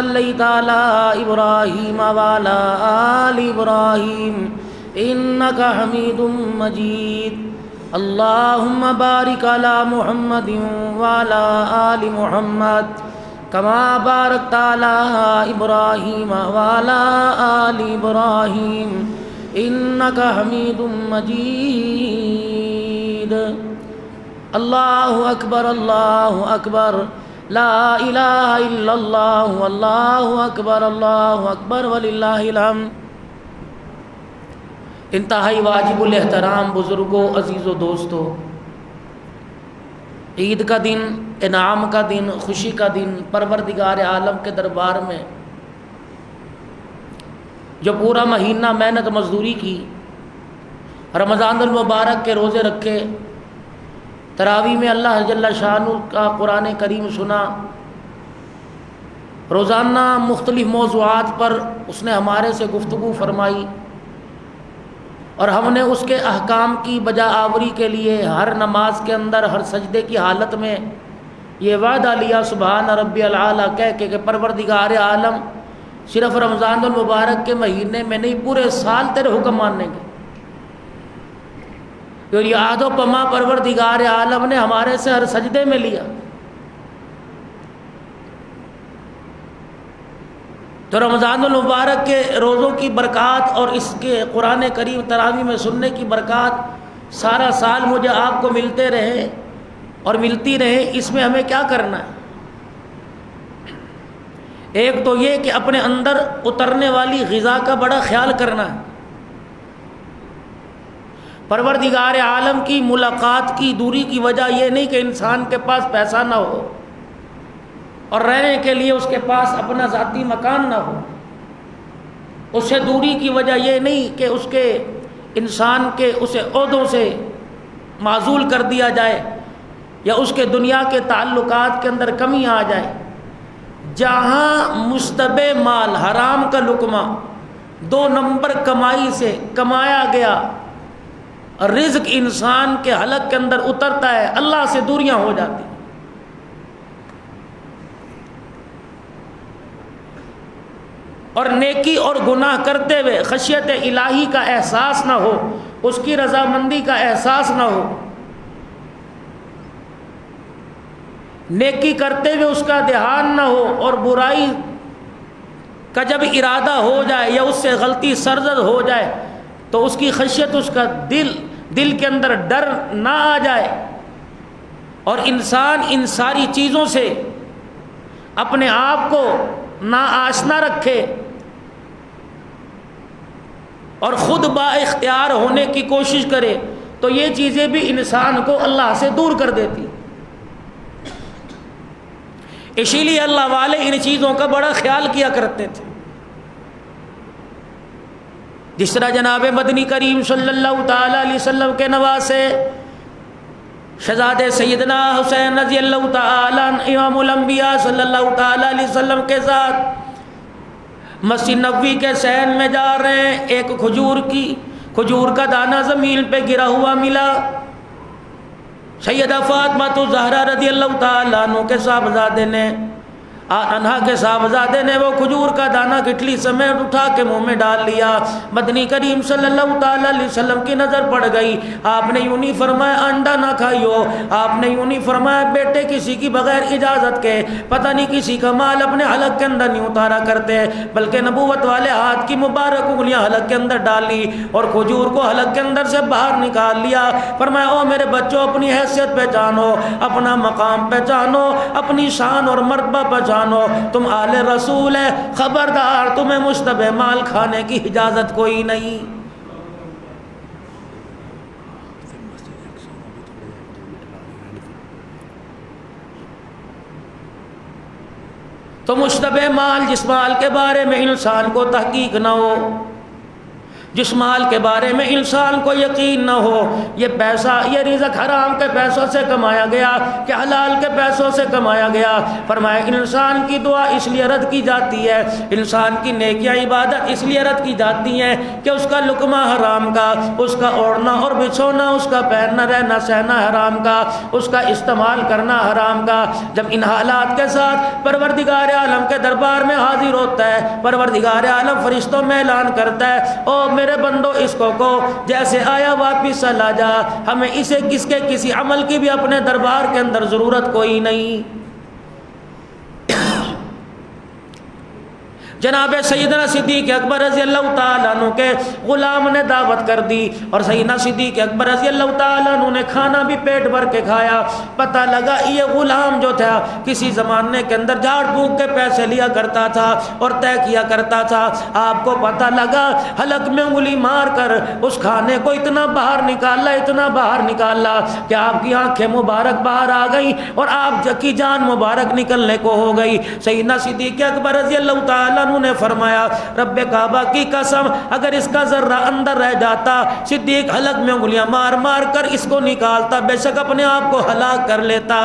صلیت علی ابراہیم وعلی آل ابراہیم انک حمید مجید اللہم بارک علی محمد وعلی آل محمد کما بارکت علی ابراہیم وعلی آل ابراہیم انک حمید مجید اللہ اکبر لا الہ الا اللہ اللہ اکبر وللہ الحمد۔ انتہائی واجب الاحترام بزرگوں، عزیزوں، دوستوں، عید کا دن، انعام کا دن، خوشی کا دن، پروردگار عالم کے دربار میں جو پورا مہینہ محنت مزدوری کی، رمضان المبارک کے روزے رکھے، تراویح میں اللہ جل شانہ کا قرآن کریم سنا، روزانہ مختلف موضوعات پر اس نے ہمارے سے گفتگو فرمائی، اور ہم نے اس کے احکام کی بجا آوری کے لیے ہر نماز کے اندر، ہر سجدے کی حالت میں یہ وعدہ لیا سبحان ربی العالی کہہ کے کہ پروردگار عالم صرف رمضان المبارک کے مہینے میں نہیں، پورے سال تیرے حکم مانیں گے۔ اور یہ عہد و پیمان پروردگار عالم نے ہمارے سے ہر سجدے میں لیا۔ تو رمضان المبارک کے روزوں کی برکات اور اس کے قرآن کریم تراویح میں سننے کی برکات سارا سال مجھے آپ کو ملتے رہے اور ملتی رہے، اس میں ہمیں کیا کرنا ہے؟ ایک تو یہ کہ اپنے اندر اترنے والی غذا کا بڑا خیال کرنا ہے۔ پروردگار عالم کی ملاقات کی دوری کی وجہ یہ نہیں کہ انسان کے پاس پیسہ نہ ہو اور رہنے کے لیے اس کے پاس اپنا ذاتی مکان نہ ہو، اس سے دوری کی وجہ یہ نہیں کہ اس کے انسان کے اسے عہدوں سے معزول کر دیا جائے یا اس کے دنیا کے تعلقات کے اندر کمی آ جائے۔ جہاں مشتبہ مال، حرام کا لقمہ، 2 نمبر کمائی سے کمایا گیا رزق انسان کے حلق کے اندر اترتا ہے، اللہ سے دوریاں ہو جاتی۔ اور نیکی اور گناہ کرتے ہوئے خشیت الہی کا احساس نہ ہو، اس کی رضامندی کا احساس نہ ہو، نیکی کرتے ہوئے اس کا دھیان نہ ہو، اور برائی کا جب ارادہ ہو جائے یا اس سے غلطی سرزد ہو جائے تو اس کی خشیت، اس کا دل کے اندر ڈر نہ آ جائے، اور انسان ان ساری چیزوں سے اپنے آپ کو ناآشنا رکھے اور خود با اختیار ہونے کی کوشش کرے، تو یہ چیزیں بھی انسان کو اللہ سے دور کر دیتی۔ اسی لیے اللہ والے ان چیزوں کا بڑا خیال کیا کرتے تھے۔ جس طرح جناب مدنی کریم صلی اللہ تعالی علیہ وسلم کے نواسے شہزادے سیدنا حسین رضی اللہ تعالی عنہ امام الانبیاء صلی اللہ تعالی علیہ وسلم کے ساتھ مسجد نبوی کے صحن میں جا رہے ہیں، ایک کھجور کا دانہ زمین پہ گرا ہوا ملا۔ سیدہ فاطمہ الزہرا رضی اللہ تعالی عنہ کے صاحبزادے نے وہ کھجور کا دانہ گٹلی سمیت اٹھا کے منہ میں ڈال لیا۔ مدنی کریم صلی اللہ تعالی علیہ وسلم کی نظر پڑ گئی، آپ نے یوں نہیں فرمایا انڈا نہ کھائیو، آپ نے یوں نہیں فرمایا بیٹے کسی کی بغیر اجازت کے پتہ نہیں کسی کا مال اپنے حلق کے اندر نہیں اتارا کرتے، بلکہ نبوت والے ہاتھ کی مبارک انگلیاں حلق کے اندر ڈالی اور کھجور کو حلق کے اندر سے باہر نکال لیا۔ فرمایا او میرے بچوں، اپنی حیثیت پہچانو، اپنا مقام پہچانو، اپنی شان اور مرتبہ پہچانو، تم آل رسول ہے، خبردار تمہیں مشتبہ مال کھانے کی اجازت کوئی نہیں۔ تو مشتبہ مال، جس مال کے بارے میں انسان کو تحقیق نہ ہو، جس مال کے بارے میں انسان کو یقین نہ ہو یہ پیسہ، یہ رزق حرام کے پیسوں سے کمایا گیا کہ حلال کے پیسوں سے کمایا گیا، فرمایا انسان کی دعا اس لیے رد کی جاتی ہے، انسان کی نیکیاں عبادت اس لیے رد کی جاتی ہیں کہ اس کا لقمہ حرام کا، اس کا اوڑھنا اور بچھونا، اس کا پہننا رہنا سہنا حرام کا، اس کا استعمال کرنا حرام کا۔ جب ان حالات کے ساتھ پروردگار عالم کے دربار میں حاضر ہوتا ہے، پروردگار عالم فرشتوں میں اعلان کرتا ہے، او میرے بندو اس کو جیسے آیا واپس چلا جا، ہمیں اسے کسی عمل کی بھی اپنے دربار کے اندر ضرورت کوئی نہیں۔ جناب سیدنا صدیق اکبر رضی اللہ تعالیٰ عنہ کے غلام نے دعوت کر دی اور سیدنا صدیق اکبر رضی اللہ تعالیٰ عنہ نے کھانا بھی پیٹ بھر کے کھایا۔ پتہ لگا یہ غلام جو تھا کسی زمانے کے اندر جھاڑ پھونک کے پیسے لیا کرتا تھا اور طے کیا کرتا تھا۔ آپ کو پتہ لگا حلق میں انگلی مار کر اس کھانے کو اتنا باہر نکالا کہ آپ کی آنکھیں مبارک باہر آ گئی اور آپ کی جان مبارک نکلنے کو ہو گئی۔ سیدنا صدیق اکبر رضی اللہ تعالیٰ انہوں نے فرمایا رب کعبہ کی قسم اگر اس کا ذرہ اندر رہ جاتا، صدیق حلق میں انگلیاں مار مار کر اس کو نکالتا، بے شک اپنے آپ کو ہلاک کر لیتا۔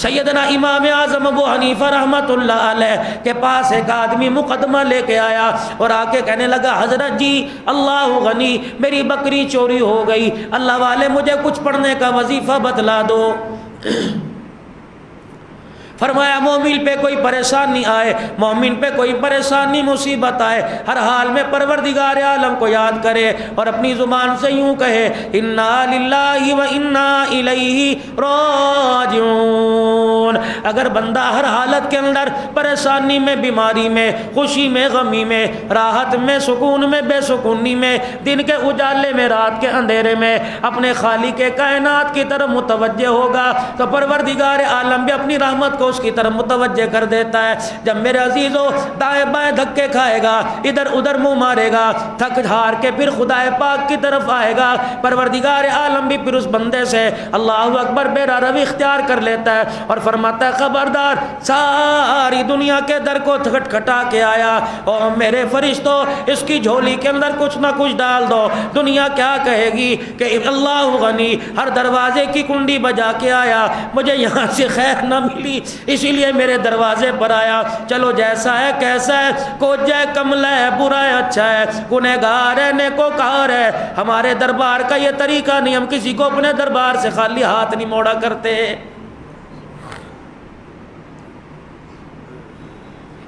سیدنا امام اعظم ابو حنیفہ رحمت اللہ علیہ کے پاس ایک آدمی مقدمہ لے کے آیا اور آ کے کہنے لگا حضرت جی اللہ غنی میری بکری چوری ہو گئی، اللہ والے مجھے کچھ پڑھنے کا وظیفہ بتلا دو۔ فرمایا مومن پہ کوئی پریشانی آئے، مومن پہ کوئی پریشانی مصیبت آئے، ہر حال میں پروردگار عالم کو یاد کرے اور اپنی زبان سے یوں کہے انا للہ و انا الیہ راجعون۔ اگر بندہ ہر حالت کے اندر پریشانی میں، بیماری میں، خوشی میں، غمی میں، راحت میں، سکون میں، بے سکونی میں، دن کے اجالے میں، رات کے اندھیرے میں اپنے خالق کائنات کی طرف متوجہ ہوگا تو پروردگار عالم بھی اپنی رحمت کو اس کی طرف متوجہ کر دیتا ہے۔ جب میرے عزیزو دائیں بائیں دھکے کھائے گا، ادھر ادھر منہ مارے گا، تھک ہار کے پھر خدا پاک کی طرف آئے گا، پروردگار عالم بھی پھر اس بندے سے اللہ اکبر بے روی اختیار کر لیتا ہے اور فرماتا ہے خبردار ساری دنیا کے در کو کھٹکھٹا کے آیا اور میرے فرشتوں اس کی جھولی کے اندر کچھ نہ کچھ ڈال دو۔ دنیا کیا کہے گی کہ اللہ غنی ہر دروازے کی کنڈی بجا کے آیا، مجھے یہاں سے خیر نہ ملی اسی لیے میرے دروازے پر آیا۔ چلو جیسا ہے کیسا ہے، کوچ ہے کملا ہے، برا ہے اچھا ہے، گنہگار ہے نیکوکار ہے، ہمارے دربار کا یہ طریقہ نہیں، ہم کسی کو اپنے دربار سے خالی ہاتھ نہیں موڑا کرتے۔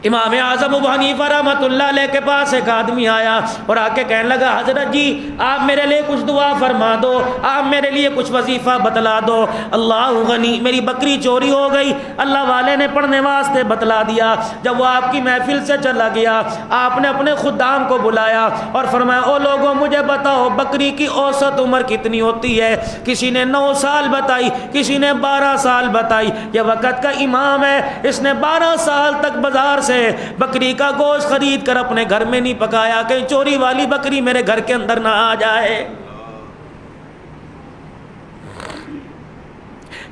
امام اعظم ابو حنیفہ رحمۃ اللہ علیہ کے پاس ایک آدمی آیا اور آ کے کہنے لگا حضرت جی آپ میرے لیے کچھ دعا فرما دو، آپ میرے لیے کچھ وظیفہ بتلا دو۔ اللہ غنی میری بکری چوری ہو گئی، اللہ والے نے پڑھنے واسطے بتلا دیا۔ جب وہ آپ کی محفل سے چلا گیا آپ نے اپنے خدام کو بلایا اور فرمایا او لوگوں مجھے بتاؤ بکری کی اوسط عمر کتنی ہوتی ہے؟ کسی نے 9 سال بتائی، کسی نے 12 سال بتائی۔ یہ وقت کا امام ہے، اس نے 12 سال تک بازار سے بکری کا گوشت خرید کر اپنے گھر میں نہیں پکایا کہ چوری والی بکری میرے گھر کے اندر نہ آ جائے۔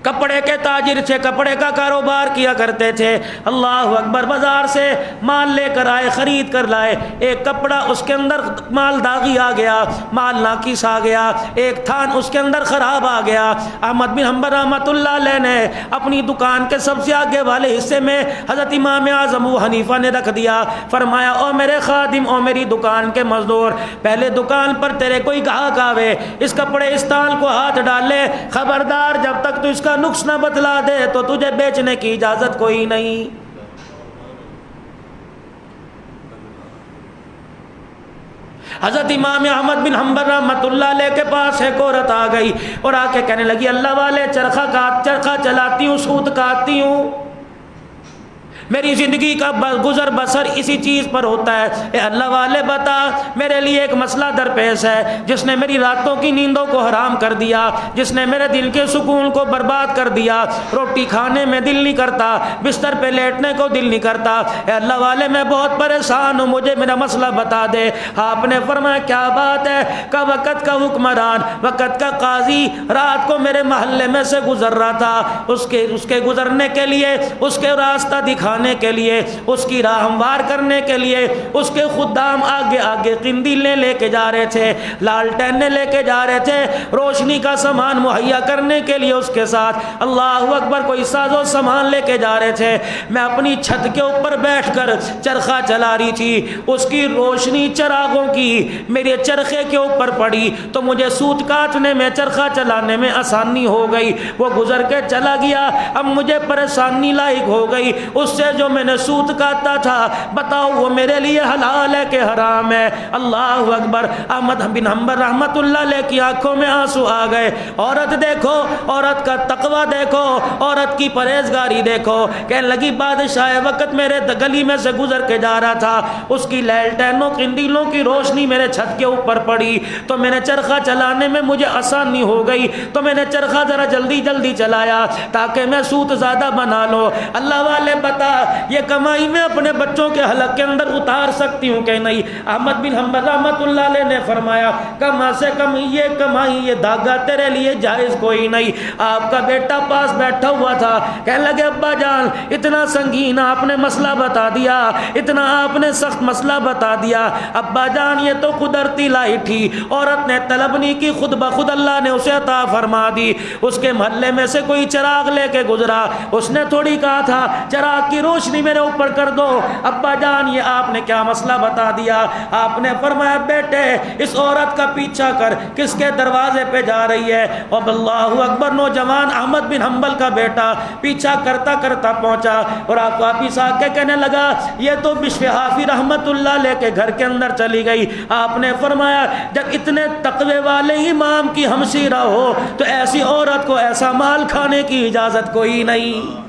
کپڑے کے تاجر تھے، کپڑے کا کاروبار کیا کرتے تھے، اللہ اکبر بازار سے مال لے کر آئے، خرید کر لائے، ایک کپڑا اس کے اندر مال داغی آ گیا، مال ناقص آ گیا، ایک تھان اس کے اندر خراب آ گیا۔ احمد بن حنبل رحمۃ اللہ علیہ نے اپنی دکان کے سب سے آگے والے حصے میں حضرت امام اعظم ابو حنیفہ نے رکھ دیا۔ فرمایا او میرے خادم، او میری دکان کے مزدور، پہلے دکان پر تیرے کوئی گاہک آوے اس کپڑے اس تھان کو ہاتھ ڈال لے، خبردار جب تک تو اس کا نقص نہ بتلا دے تو تجھے بیچنے کی اجازت کوئی نہیں۔ حضرت امام احمد بن حنبل رحمۃ اللہ علیہ کے پاس ایک عورت آ گئی اور آ کے کہنے لگی اللہ والے چرخہ چلاتی ہوں، سوت کاٹتی ہوں، میری زندگی کا گزر بسر اسی چیز پر ہوتا ہے، اے اللہ والے بتا میرے لیے ایک مسئلہ درپیش ہے جس نے میری راتوں کی نیندوں کو حرام کر دیا، جس نے میرے دل کے سکون کو برباد کر دیا، روٹی کھانے میں دل نہیں کرتا، بستر پہ لیٹنے کو دل نہیں کرتا، اے اللہ والے میں بہت پریشان ہوں، مجھے میرا مسئلہ بتا دے۔ آپ نے فرمایا کیا بات ہے؟ کہ وقت کا حکمران، وقت کا قاضی رات کو میرے محلے میں سے گزر رہا تھا، اس کے گزرنے کے لیے اس کے راستہ دکھانے چلانے کے لیے، اس کی راہ ہموار کرنے کے لیے اس کے خدام آگے آگے قندیلیں لے کے جا رہے تھے، لالٹینیں لے کے جا رہے تھے، روشنی کا سامان مہیا کرنے کے لیے اس کے ساتھ اللہ اکبر کوئی ساز و سامان لے کے جا رہے تھے۔ میں اپنی چھت کے اوپر بیٹھ کر چرخہ چلا رہی تھی، اس کی روشنی چراغوں کی میرے چرخے کے اوپر پڑی تو مجھے سوت کاٹنے میں، چرخہ چلانے میں آسانی ہو گئی۔ وہ گزر کے چلا گیا، اب مجھے پریشانی لاحق ہو گئی، اس سے جو میں نے سوت کاٹا تھا بتاؤ وہ میرے لیے حلال ہے کہ حرام ہے؟ اللہ اکبر۔ احمد بن حنبل رحمت اللہ علیہ کی آنکھوں میں آنسو آ گئے۔ عورت دیکھو، عورت کا تقوی دیکھو، عورت کی پرہیزگاری دیکھو۔ کہنے لگی بادشاہ وقت میرے گلی میں سے گزر کے جا رہا تھا، اس کی لالٹینوں قندیلوں کی روشنی میرے چھت کے اوپر پڑی تو میں نے چرخہ چلانے میں مجھے آسانی ہو گئی، تو میں نے چرخہ ذرا جلدی جلدی چلایا تاکہ میں سوت زیادہ بنا لو۔ اللہ والے بتا یہ کمائی میں اپنے بچوں کے حلق کے اندر اتار سکتی ہوں کہ نہیں؟ احمد بن حنبل رحمت اللہ علیہ نے فرمایا کم سے کم یہ کمائی، یہ دھاگا تیرے لیے جائز کوئی نہیں۔ آپ کا بیٹا پاس بیٹھا ہوا تھا، کہنے لگے ابا جان اتنا سنگین آپ نے مسئلہ بتا دیا، اتنا آپ نے سخت مسئلہ بتا دیا۔ ابا جان یہ تو قدرتی لائی تھی، عورت نے طلب نہیں کی، خود بخود اللہ نے اسے عطا فرما دی۔ اس کے محلے میں سے کوئی چراغ لے کے گزرا، اس نے تھوڑی کہا تھا چراغ کی روشنی میرے اوپر کر دو۔ ابا جان یہ آپ نے کیا مسئلہ بتا دیا؟ آپ نے فرمایا بیٹے اس عورت کا پیچھا کر، کس کے دروازے پہ جا رہی ہے؟ اب اللہ اکبر، نوجوان احمد بن حنبل کا بیٹا پیچھا کرتا کرتا پہنچا اور آپ واپس آ کے کہنے لگا یہ تو بشر حافی رحمت اللہ علیہ کے گھر کے اندر چلی گئی۔ آپ نے فرمایا جب اتنے تقوی والے امام کی ہمشیرہ ہو تو ایسی عورت کو ایسا مال کھانے کی اجازت کوئی نہیں۔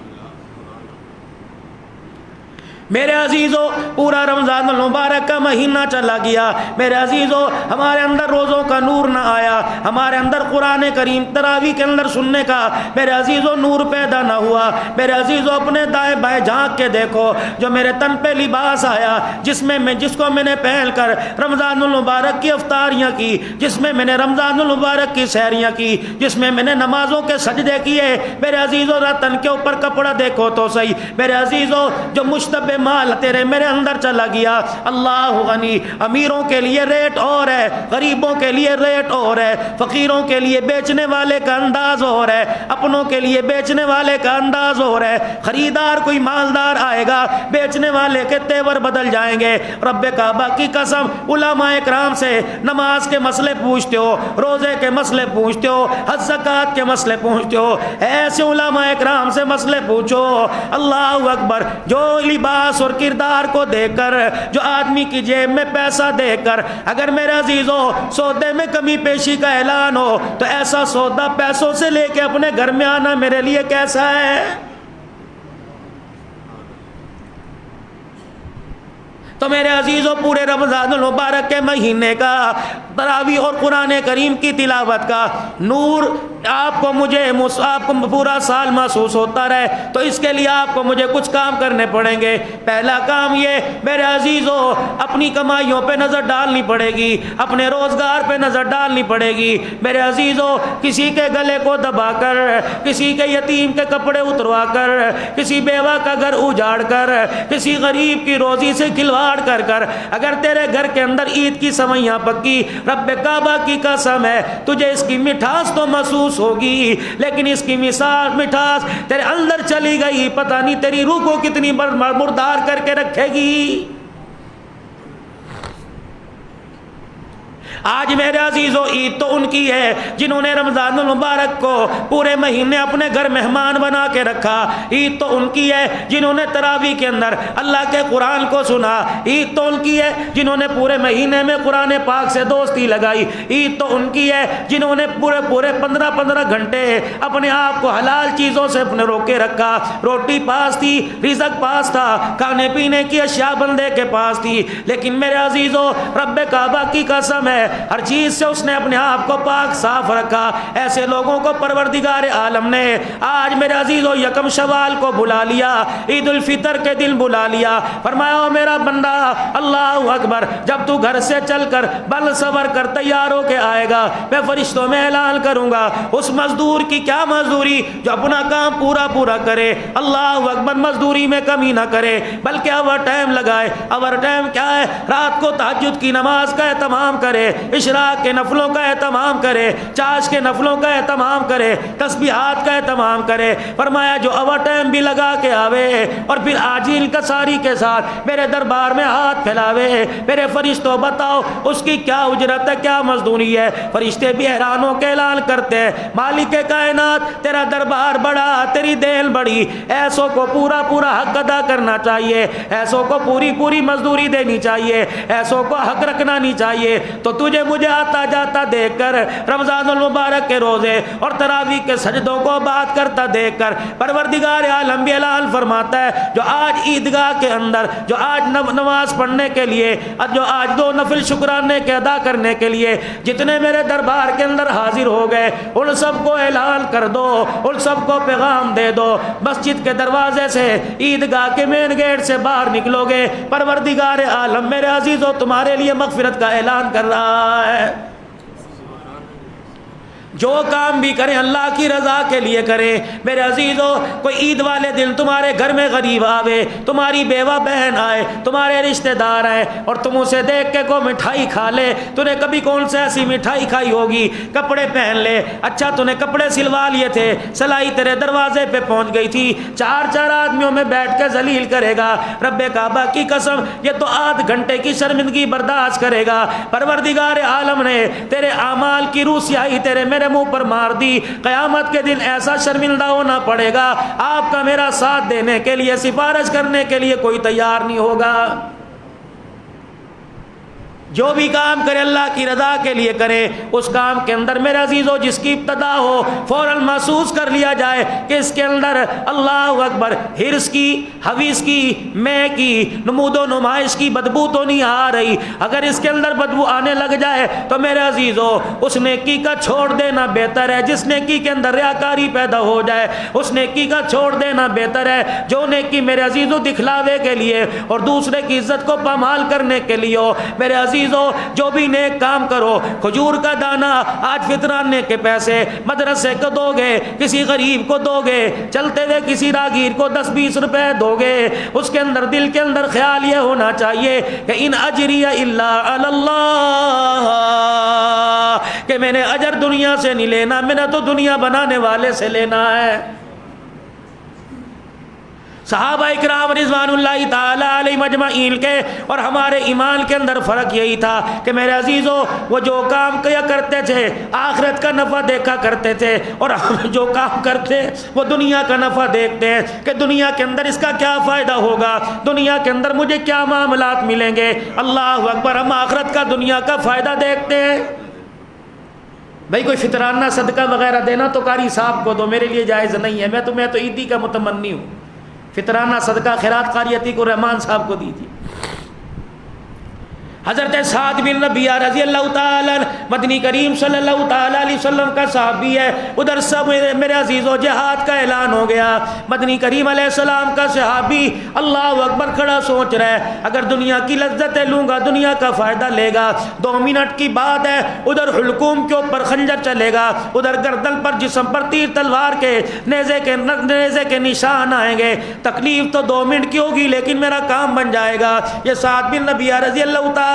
میرے عزیزو پورا رمضان المبارک کا مہینہ چلا گیا، میرے عزیزو ہمارے اندر روزوں کا نور نہ آیا، ہمارے اندر قرآن کریم تراویح کے اندر سننے کا میرے عزیزو نور پیدا نہ ہوا۔ میرے عزیزو اپنے دائیں بائیں جھانک کے دیکھو، جو میرے تن پہ لباس آیا جس کو میں نے پہن کر رمضان المبارک کی افطاریاں کی، جس میں میں نے رمضان المبارک کی سحریاں کی، جس میں میں نے نمازوں کے سجدے کیے، میرے عزیزو تن کے اوپر کپڑا دیکھو تو صحیح، میرے عزیزو جو مشتبہ مال تیرے میرے اندر چلا گیا۔ اللہ غنی، امیروں کے لیے ریٹ اور ہے، غریبوں کے لیے ریٹ اور ہے، فقیروں کے لیے بیچنے والے کا انداز اور ہے، اپنوں کے لیے بیچنے والے کا انداز اور ہے۔ خریدار کوئی مالدار آئے گا، بیچنے والے کے تیور بدل جائیں گے۔ رب کعبہ کی قسم علماء اکرام سے نماز کے مسئلے پوچھتے ہو، روزے کے مسئلے پوچھتے ہو، حج زکات کے مسئلے پوچھتے ہو، ایسے علماء اکرام سے مسئلے پوچھو۔ اللہ اکبر، جو لباس اور کردار کو دیکھ کر، جو آدمی کی جیب میں پیسہ دیکھ کر اگر میرے عزیزو سودے میں کمی پیشی کا اعلان ہو تو ایسا سودا پیسوں سے لے کے اپنے گھر میں آنا میرے لیے کیسا ہے؟ تو میرے عزیزوں پورے رمضان المبارک کے مہینے کا تراویح اور قرآن کریم کی تلاوت کا نور آپ کو مجھے آپ کو پورا سال محسوس ہوتا رہے تو اس کے لیے آپ کو مجھے کچھ کام کرنے پڑیں گے۔ پہلا کام یہ میرے عزیزوں اپنی کمائیوں پہ نظر ڈالنی پڑے گی، اپنے روزگار پہ نظر ڈالنی پڑے گی۔ میرے عزیزوں کسی کے گلے کو دبا کر، کسی کے یتیم کے کپڑے اتروا کر، کسی بیوہ کا گھر اجاڑ کر، کسی غریب کی روزی سے کھلواڑ کر کر اگر تیرے گھر کے اندر عید کی سوئیاں پکی، رب کعبہ کی قسم ہے تجھے اس کی مٹھاس تو محسوس ہوگی، لیکن اس کی مٹھاس تیرے اندر چلی گئی، پتہ نہیں تیری روح کو کتنی مردار کر کے رکھے گی۔ آج میرے عزیزو عید تو ان کی ہے جنہوں نے رمضان المبارک کو پورے مہینے اپنے گھر مہمان بنا کے رکھا، عید تو ان کی ہے جنہوں نے تراویح کے اندر اللہ کے قرآن کو سنا، عید تو ان کی ہے جنہوں نے پورے مہینے میں قرآن پاک سے دوستی لگائی، عید تو ان کی ہے جنہوں نے پورے 15 گھنٹے اپنے آپ کو حلال چیزوں سے اپنے روکے رکھا، روٹی پاس تھی، رزق پاس تھا، کھانے پینے کی اشیاء بندے کے پاس تھی۔ لیکن میرے عزیزو رب کعبہ کی قسم ہے ہر چیز سے اس نے اپنے آپ کو پاک صاف رکھا. ایسے لوگوں کو پروردگار عالم نے آج میرے عزیزو یکم شوال کو بلا لیا, عید الفطر کے دن بلا لیا. فرمایا او میرا بندہ اللہ اکبر, جب تو گھر سے چل کر بل صبر کر تیار ہو کے آئے گا, میں فرشتوں میں اعلان کروں گا اس مزدور کی کیا مزدوری جو اپنا کام پورا کرے, اللہ اکبر, مزدوری میں کمی نہ کرے بلکہ اوور ٹائم لگائے. اوور ٹائم کیا ہے؟ رات کو تہجد کی نماز کا اہتمام کرے, اشراق کے نفلوں کا اہتمام کرے, چاش کے نفلوں کا اہتمام کرے, تسبیحات کا اہتمام کرے. فرمایا جو اوور ٹائم بھی لگا کے آوے اور پھر عاجل کساری کے ساتھ میرے دربار میں ہاتھ پھیلاوے, میرے فرشتوں بتاؤ اس کی کیا اجرت ہے, کیا مزدوری ہے؟ فرشتے بھی حیران ہو کے اعلان کرتے ہیں مالک کائنات تیرا دربار بڑا, تیری دین بڑی, ایسوں کو پورا حق ادا کرنا چاہیے, ایسوں کو پوری مزدوری دینی چاہیے, ایسوں کو حق رکھنا نہیں چاہیے. تو تجھے مجھے آتا جاتا دیکھ کر, رمضان المبارک کے روزے اور تراویح کے سجدوں کو بات کرتا دیکھ کر پروردگار عالم بھی اعلان فرماتا ہے جو آج عیدگاہ کے اندر, جو آج نماز پڑھنے کے لیے, جو آج دو نفل شکرانے کے ادا کرنے کے لیے جتنے میرے دربار کے اندر حاضر ہو گئے, ان سب کو اعلان کر دو, ان سب کو پیغام دے دو, مسجد کے دروازے سے, عیدگاہ کے مین گیٹ سے باہر نکلو گے, پروردگار عالم میرے عزیزو تمہارے لیے مغفرت کا اعلان کر رہا ہے. جو کام بھی کریں اللہ کی رضا کے لیے کریں. میرے عزیزو کوئی عید والے دن تمہارے گھر میں غریب آوے, تمہاری بیوہ بہن آئے, تمہارے رشتہ دار آئے اور تم اسے دیکھ کے کوئی مٹھائی کھا لے, تو نے کبھی کون سے ایسی مٹھائی کھائی ہوگی, کپڑے پہن لے, اچھا تو نے کپڑے سلوا لیے تھے, سلائی تیرے دروازے پہ پہنچ گئی تھی, چار آدمیوں میں بیٹھ کے ذلیل کرے گا, رب کعبہ کی قسم یہ تو آدھ گھنٹے کی شرمندگی برداشت کرے گا. پروردگار عالم نے تیرے اعمال کی روح سیاہی تیرے میرے منہ پر مار دی, قیامت کے دن ایسا شرمندہ ہونا پڑے گا آپ کا میرا ساتھ دینے کے لیے, سفارش کرنے کے لیے کوئی تیار نہیں ہوگا. جو بھی کام کرے اللہ کی رضا کے لیے کرے, اس کام کے اندر میرے عزیزو جس کی ابتدا ہو فوراً محسوس کر لیا جائے کہ اس کے اندر اللہ اکبر حرص کی, حویث کی, میں کی, نمود و نمائش کی بدبو تو نہیں آ رہی. اگر اس کے اندر بدبو آنے لگ جائے تو میرے عزیزو اس نیکی کا چھوڑ دینا بہتر ہے. جس نیکی کے اندر ریاکاری پیدا ہو جائے اس نیکی کا چھوڑ دینا بہتر ہے. جو نیکی میرے عزیزو دکھلاوے کے لیے اور دوسرے کی عزت کو پامال کرنے کے لیے ہو, میرے عزیزو جو بھی نیک کام کرو, کھجور کا دانہ آج فطرانے کے پیسے مدرسے کو دو گے, کسی غریب کو دو گے, چلتے ہوئے کسی راگیر کو 10-20 روپے دو گے, اس کے اندر دل کے اندر خیال یہ ہونا چاہیے کہ ان اجری الا علی اللہ, کہ میں نے اجر دنیا سے نہیں لینا, میں نے تو دنیا بنانے والے سے لینا ہے. صحابہ اکرام رضوان اللہ تعالی علیہ مجمعین کے اور ہمارے ایمان کے اندر فرق یہی تھا کہ میرے عزیزو وہ جو کام کیا کرتے تھے آخرت کا نفع دیکھا کرتے تھے, اور ہم جو کام کرتے وہ دنیا کا نفع دیکھتے ہیں کہ دنیا کے اندر اس کا کیا فائدہ ہوگا, دنیا کے اندر مجھے کیا معاملات ملیں گے. اللہ اکبر, ہم آخرت کا دنیا کا فائدہ دیکھتے ہیں. بھائی کوئی فطرانہ صدقہ وغیرہ دینا تو قاری صاحب کو دو, میرے لیے جائز نہیں ہے, میں تو عیدی کا متمنی ہوں. فطرانہ صدقہ خیرات قاری عتیق الرحمان صاحب کو دیجیے. حضرت سعد بن ربیعہ رضی اللہ تعالیٰ مدنی کریم صلی اللہ تعالیٰ علیہ وسلم کا صحابی ہے. ادھر سب میرے عزیزو جہاد کا اعلان ہو گیا, مدنی کریم علیہ السلام کا صحابی اللہ اکبر کھڑا سوچ رہا ہے اگر دنیا کی لذتیں لوں گا دنیا کا فائدہ لے گا, 2 منٹ کی بات ہے ادھر حلقوم کے اوپر خنجر چلے گا, ادھر گردن پر جسم پر تیر تلوار کے نیزے کے نشان آئیں گے. تکلیف تو 2 منٹ کی ہوگی لیکن میرا کام بن جائے گا. یہ سعد بن ربیعہ رضی اللہ تعالیٰ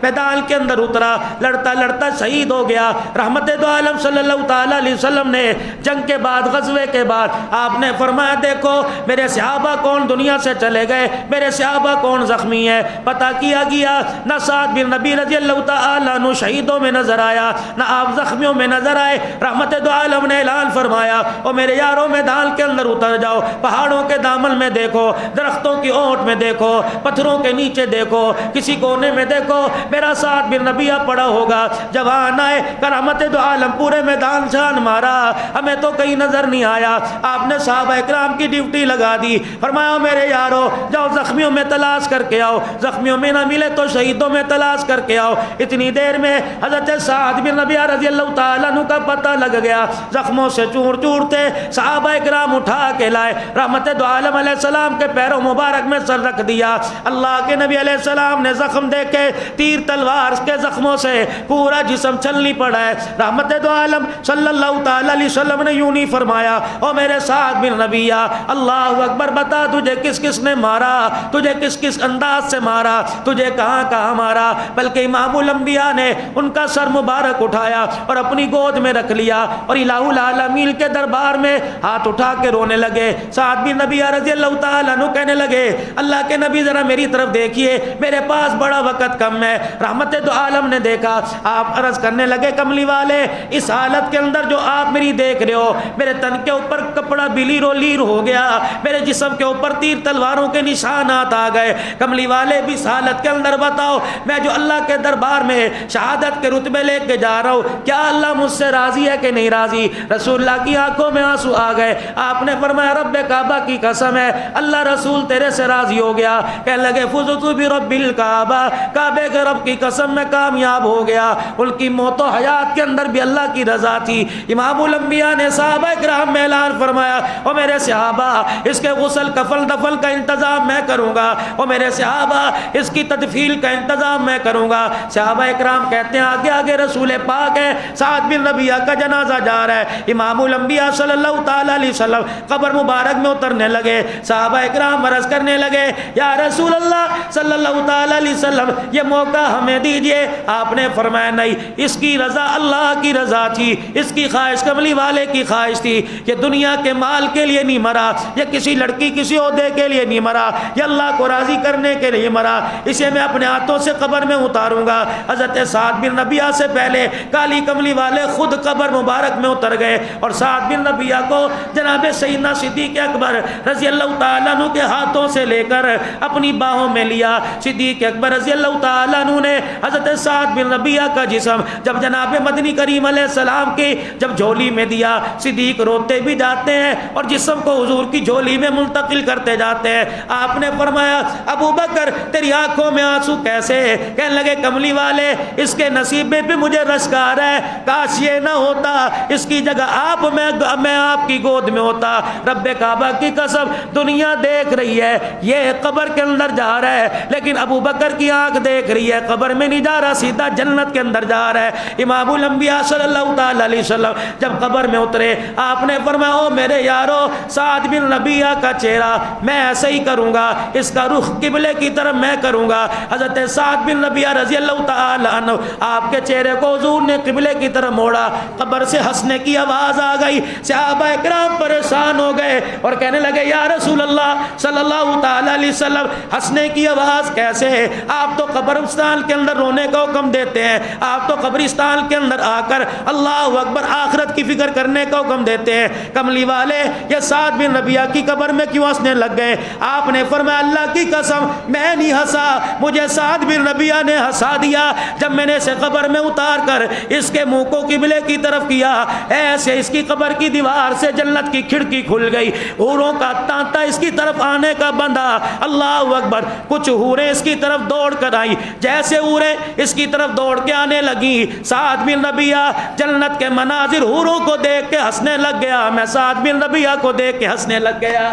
میدان کے اندر اترا, لڑتا شہید ہو گیا. رحمت دو عالم صلی اللہ تعالی علیہ وسلم نے جنگ کے بعد, غزوے کے بعد آپ نے فرمایا دیکھو میرے صحابہ کون دنیا سے چلے گئے, میرے صحابہ کون زخمی ہے. پتہ کیا گیا, نہ سعد بن ربیعہ رضی اللہ تعالی عنہ شہیدوں میں نظر آیا, نہ آپ زخمیوں میں نظر آئے. رحمت دو عالم نے اعلان فرمایا او میرے یاروں میدان کے اندر اتر جاؤ, پہاڑوں کے دامن میں دیکھو, درختوں کی اونٹ میں دیکھو, پتھروں کے نیچے دیکھو, کسی کونے میں دیکھو میرا سعد بن ربیعہ پڑا ہوگا. جوان آئے کرامت دو عالم پورے میدان جان مارا, ہمیں تو کہیں نظر نہیں آیا. آپ نے صحابہ اکرام کی ڈیوٹی لگا دی, فرمایا میرے یارو جاؤ زخمی زخمیوں میں تلاش کر کے آؤ، زخمیوں میں نہ ملے تو شہیدوں میں تلاش کر کے آؤ۔ اتنی دیر میں حضرت سعد بن ربیعہ رضی اللہ تعالیٰ عنہ کا پتہ لگ گیا، زخموں سے چور چور تھے، صحابہ اکرام اٹھا کے لائے، رحمت دو عالم علیہ السلام کے پیروں مبارک میں سر رکھ دیا۔ اللہ کے نبی علیہ السلام نے زخم دیکھے، تیر تلوار کے زخموں سے پورا جسم چھلنی پڑا ہے۔ رحمت دو عالم صلی اللہ تعالی علیہ وسلم نے یوں نہیں فرمایا، او میرے سعد بن ربیعہ اللہ اکبر، بتا تجھے کس کس نے مارا، تجھے کس کس انداز سے مارا، تجھے کہاں کہاں مارا۔ بلکہ امام الانبیاء نے ان کا سر مبارک اٹھایا اور اپنی گود میں رکھ لیا اور الہ العالمین کے دربار میں ہاتھ اٹھا کے رونے لگے۔ سعد بن ربیعہ رضی اللہ تعالیٰ عنہ کہنے لگے، اللہ کے نبی ذرا میری طرف دیکھیے، میرے پاس بڑا وقت کم ہے۔ رحمت دو عالم نے دیکھا، آپ عرض کرنے لگے، کملی والے اس حالت کے اندر جو آپ میری دیکھ رہے ہو، میرے تن کے اوپر کپڑا بلیر و لیر ہو گیا، میرے جسم کے اوپر تیر تلواروں کے نشانات آ گئے، کملی والے بھی اس حالت کے اندر بتاؤ میں جو اللہ کے دربار میں شہادت کے رتبے لے کے جا رہا ہوں، کیا اللہ مجھ سے راضی ہے کہ نہیں راضی؟ رسول اللہ کی آنکھوں میں آنسو آ گئے۔ آپ نے فرمایا، رب کعبہ کی قسم ہے اللہ رسول تیرے سے راضی ہو گیا۔ کہنے لگے، فزت برب الکعبہ، کعبے کے رب کی قسم میں کامیاب ہو گیا۔ ان کی موت و حیات کے اندر بھی اللہ کی رضا تھی۔ امام الانبیاء نے صحابہ کرام میں اعلان فرمایا، او میرے صحابہ اس کے غسل کفن دفن کا انتظام میں کروں گا، او میرے صحابہ اس کی تدفین کا انتظام میں کروں گا۔ صحابہ کرام کہتے ہیں، آگے آگے رسول پاک ہے، سعد بن ربیعہ کا جنازہ جا رہا ہے۔ امام الانبیاء صلی اللہ تعالی علیہ وسلم قبر مبارک میں اترنے لگے۔ صحابہ کرام عرض کرنے لگے، یا رسول اللہ صلی اللہ تعالی علیہ وسلم یہ موقع ہمیں دیجئے۔ آپ نے فرمایا، نہیں، اس کی رضا اللہ کی رضا تھی، اس کی خواہش کملی والے کی خواہش تھی۔ یہ دنیا کے مال کے لیے نہیں مرا، یہ کسی لڑکی کسی عہدے کے لیے نہیں مرا، یہ اللہ کو راضی کرنے کے لیے مرا۔ اسے میں اپنے ہاتھوں سے قبر میں اتاروں گا۔ حضرت سعد بن ربیعہ سے پہلے کالی کملی والے خود قبر مبارک میں اتر گئے اور سعد بن ربیعہ کو جناب سیدنا صدیق اکبر رضی اللہ تعالیٰ عنہ کے ہاتھوں سے لے کر اپنی باہوں میں لیا۔ صدیق اکبر رضی اللہ تعالیٰ عنہ نے حضرت سعد بن ربیعہ کا جسم جب جناب مدنی کریم علیہ السلام کی جب جھولی میں دیا، صدیق روتے بھی جاتے ہیں اور جسم کو حضور کی جھولی میں منتقل کرتے جاتے ہیں۔ آپ نے فرمایا، ابو بکر تیری آنکھوں میں آنسو کیسے؟ کہنے لگے، کملی والے اس کے نصیب میں بھی مجھے رشک آ رہا ہے، کاش یہ نہ ہوتا، اس کی جگہ آپ میں آپ کی گود میں ہوتا۔ رب کعبہ کی قسم دنیا دیکھ رہی ہے یہ قبر کے اندر جا رہا ہے، لیکن ابو بکر کی آنکھ دیکھ رہی ہے قبر میں نہیں جا رہا، سیدھا جنت کے اندر جا رہا ہے۔ امام الانبیاء صلی اللہ تعالی علیہ وسلم جب قبر میں اترے، آپ نے فرمایا، او میرے یارو، سعد بن ربیعہ کا چہرہ میں ایسے ہی کروں گا، اس کا رخ قبلے کی طرف میں کروں گا۔ حضرت سعد بن ربیعہ رضی اللہ تعالی عنہ آپ کے چہرے کو حضور نے قبلے کی طرف موڑا، قبر سے ہنسنے کی آواز آ گئی۔ صحابہ کرام پریشان ہو گئے اور کہنے لگے، یا رسول اللہ صلی اللہ تعالی علیہ وسلم ہنسنے کی آواز کیسے ہے؟ آپ تو قبرستان کے اندر رونے کا حکم دیتے ہیں، آپ تو قبرستان کے اندر آ کر اللہ اکبر آخرت کی فکر کرنے کا حکم دیتے ہیں، کملی والے یہ سعد بن ربیعہ کی قبر میں کیوں ہنسنے لگ گئے؟ آپ نے فرمایا، اللہ کی قسم میں نہیں ہنسا، مجھے سعد بن ربیعہ نے ہنسا دیا۔ جب میں نے اسے قبر میں اتار کر اس کے منہ کو قبلے کی طرف کیا، ایسے اس کی قبر کی دیوار سے جنت کی کھڑکی کھل گئی، حوروں کا تانتا اس کی طرف آنے کا بندہ، اللہ اکبر۔ کچھ حوریں اس کی طرف دوڑ کر آئیں، جیسے حوریں اس کی طرف دوڑ کے آنے لگیں، سعد بن ربیعہ جنت کے مناظر حوروں کو دیکھ کے ہنسنے لگ گیا، میں سعد بن ربیعہ کو دیکھ کے ہنسنے لگ گیا۔